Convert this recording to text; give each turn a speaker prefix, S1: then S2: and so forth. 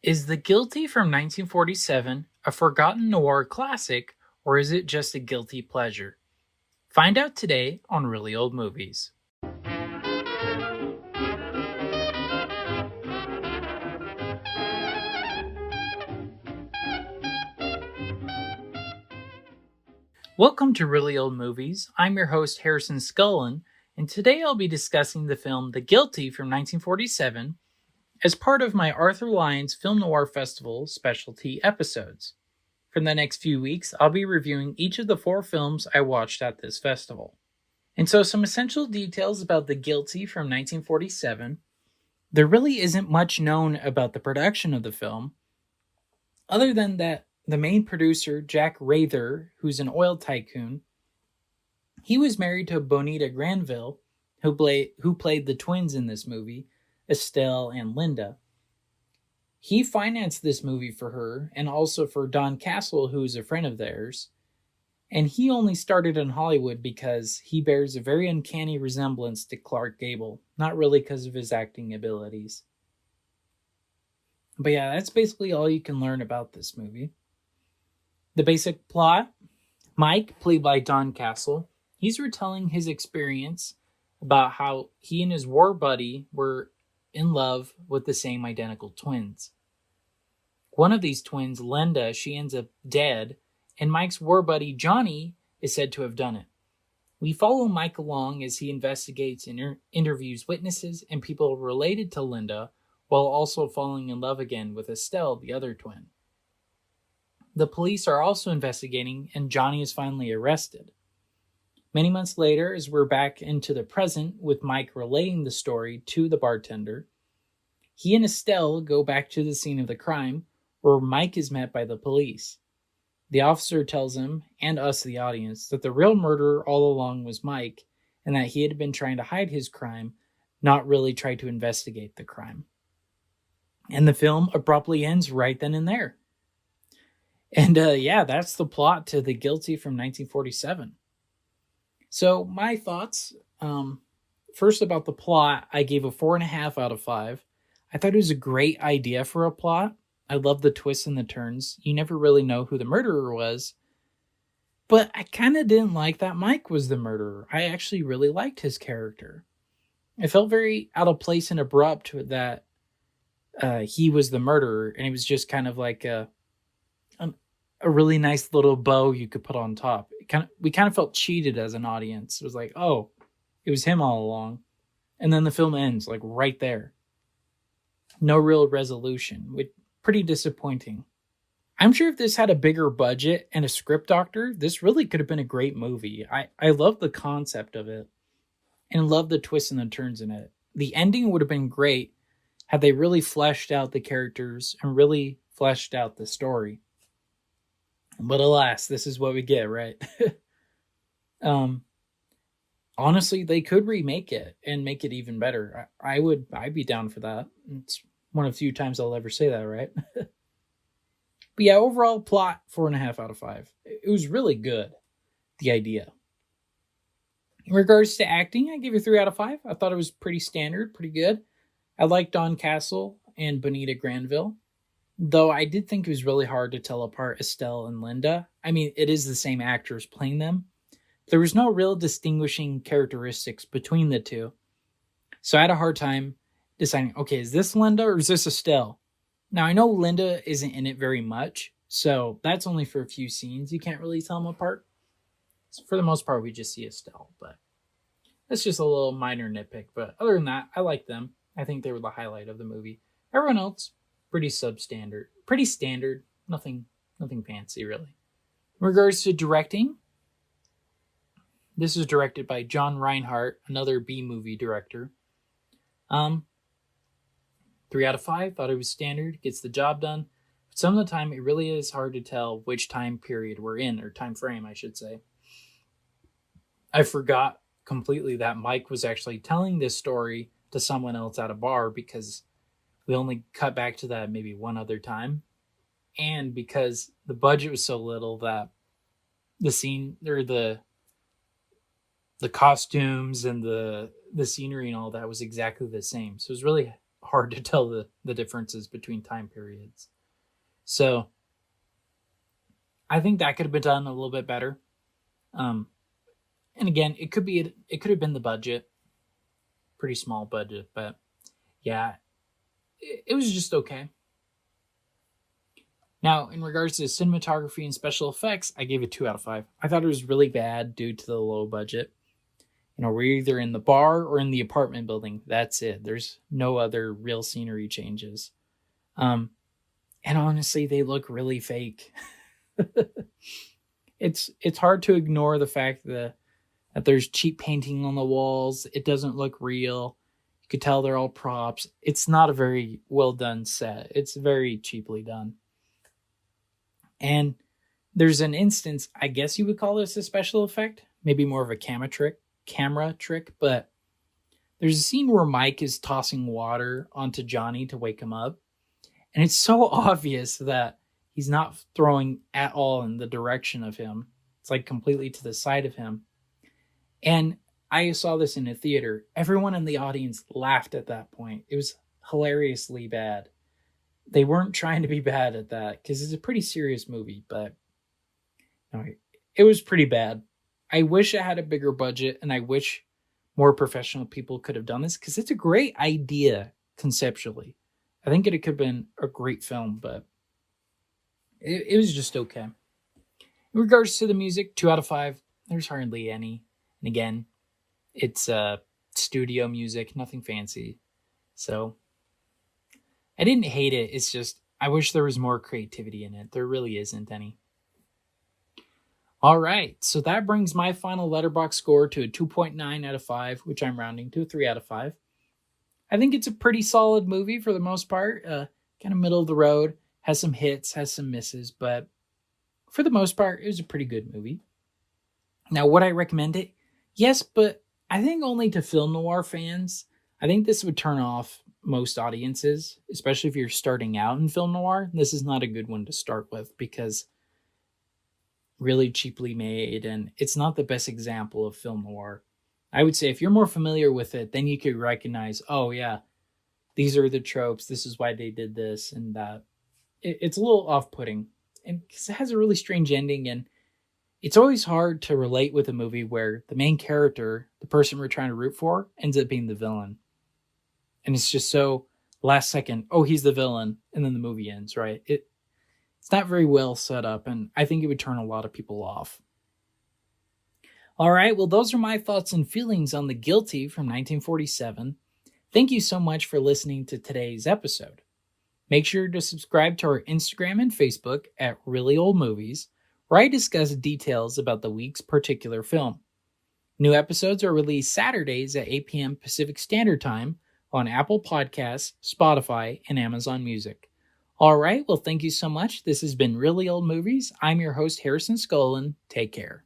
S1: Is The Guilty from 1947 a forgotten noir classic, or is it just a guilty pleasure? Find out today on Really Old Movies. Welcome to Really Old Movies. I'm your host, Harrison Scullin, and today I'll be discussing the film The Guilty from 1947 as part of my Arthur Lyons Film Noir Festival specialty episodes. For the next few weeks, I'll be reviewing each of the 4 films I watched at this festival. And so, some essential details about The Guilty from 1947. There really isn't much known about the production of the film, other than that the main producer, Jack Rather, who's an oil tycoon, he was married to Bonita Granville, who played the twins in this movie, Estelle and Linda. He financed this movie for her and also for Don Castle, who is a friend of theirs. And he only started in Hollywood because he bears a very uncanny resemblance to Clark Gable, not really because of his acting abilities. But yeah, that's basically all you can learn about this movie. The basic plot: Mike, played by Don Castle, he's retelling his experience about how he and his war buddy were in love with the same identical twins. One of these twins, Linda, she ends up dead, and Mike's war buddy, Johnny, is said to have done it. We follow Mike along as he investigates and interviews witnesses and people related to Linda, while also falling in love again with Estelle, the other twin. The police are also investigating, and Johnny is finally arrested. Many months later, as we're back into the present with Mike relating the story to the bartender, he and Estelle go back to the scene of the crime, where Mike is met by the police. The officer tells him, and us, the audience, that the real murderer all along was Mike, and that he had been trying to hide his crime, not really try to investigate the crime. And the film abruptly ends right then and there. And yeah, that's the plot to The Guilty from 1947. So my thoughts, first about the plot, I gave a 4.5 out of 5. I thought it was a great idea for a plot. I love the twists and the turns. You never really know who the murderer was. But I kind of didn't like that Mike was the murderer. I actually really liked his character. It felt very out of place and abrupt that he was the murderer, and it was just kind of like a really nice little bow you could put on top. We kind of felt cheated as an audience. It was like, oh, it was him all along. And then the film ends, like, right there. No real resolution, which pretty disappointing. I'm sure if this had a bigger budget and a script doctor, this really could have been a great movie. I love the concept of it and love the twists and the turns in it. The ending would have been great had they really fleshed out the characters and really fleshed out the story. But alas, this is what we get, right? Honestly, they could remake it and make it even better. I'd be down for that. It's one of the few times I'll ever say that, right? But yeah, overall plot, 4.5 out of 5. It was really good, the idea. In regards to acting, I give it 3 out of 5. I thought it was pretty standard, pretty good. I liked Don Castle and Bonita Granville, though I did think it was really hard to tell apart Estelle and Linda. I mean, it is the same actors playing them. There was no real distinguishing characteristics between the two. So I had a hard time deciding, okay, is this Linda or is this Estelle? Now, I know Linda isn't in it very much, so that's only for a few scenes. You can't really tell them apart. So for the most part, we just see Estelle, but that's just a little minor nitpick. But other than that, I like them. I think they were the highlight of the movie. Everyone else, pretty substandard. Pretty standard. Nothing fancy, really. In regards to directing, this is directed by John Reinhardt, another B-movie director. 3 out of 5, thought it was standard, gets the job done. But some of the time, it really is hard to tell which time period we're in, or time frame, I should say. I forgot completely that Mike was actually telling this story to someone else at a bar, because we only cut back to that maybe one other time. And because the budget was so little that the scene, or the costumes and the scenery and all that was exactly the same. So it was really hard to tell the differences between time periods. So I think that could have been done a little bit better. And again, it could have been the budget, pretty small budget, but yeah, it was just okay. Now, in regards to cinematography and special effects, I gave it 2 out of 5. I thought it was really bad due to the low budget. We're either in the bar or in the apartment building. That's it. There's no other real scenery changes. And honestly, they look really fake. It's hard to ignore the fact that there's cheap painting on the walls. It doesn't look real. You could tell they're all props. It's not a very well done set. It's very cheaply done. And there's an instance, I guess you would call this a special effect, maybe more of a camera trick, but there's a scene where Mike is tossing water onto Johnny to wake him up. And it's so obvious that he's not throwing at all in the direction of him. It's like completely to the side of him. And I saw this in a theater. Everyone in the audience laughed at that point. It was hilariously bad. They weren't trying to be bad at that because it's a pretty serious movie, but no, it was pretty bad. I wish it had a bigger budget, and I wish more professional people could have done this because it's a great idea conceptually. I think it could have been a great film, but it was just okay. In regards to the music, 2 out of 5. There's hardly any. And again, it's studio music, nothing fancy. So I didn't hate it. It's just I wish there was more creativity in it. There really isn't any. All right, so that brings my final Letterboxd score to a 2.9 out of 5, which I'm rounding to a 3 out of 5. I think it's a pretty solid movie for the most part. Kind of middle of the road. Has some hits, has some misses, but for the most part, it was a pretty good movie. Now, would I recommend it? Yes, but I think only to film noir fans. I think this would turn off most audiences, especially if you're starting out in film noir. This is not a good one to start with because really cheaply made, and it's not the best example of film noir. I would say if you're more familiar with it, then you could recognize, oh yeah, these are the tropes. This is why they did this and that. It's a little off-putting, and because it has a really strange ending, and it's always hard to relate with a movie where the main character, the person we're trying to root for, ends up being the villain. And it's just so last second, oh, he's the villain, and then the movie ends, right? It's not very well set up, and I think it would turn a lot of people off. All right, well, those are my thoughts and feelings on The Guilty from 1947. Thank you so much for listening to today's episode. Make sure to subscribe to our Instagram and Facebook at Really Old Movies, where I discuss details about the week's particular film. New episodes are released Saturdays at 8 p.m. Pacific Standard Time on Apple Podcasts, Spotify, and Amazon Music. All right, well, thank you so much. This has been Really Old Movies. I'm your host, Harrison Scullin. Take care.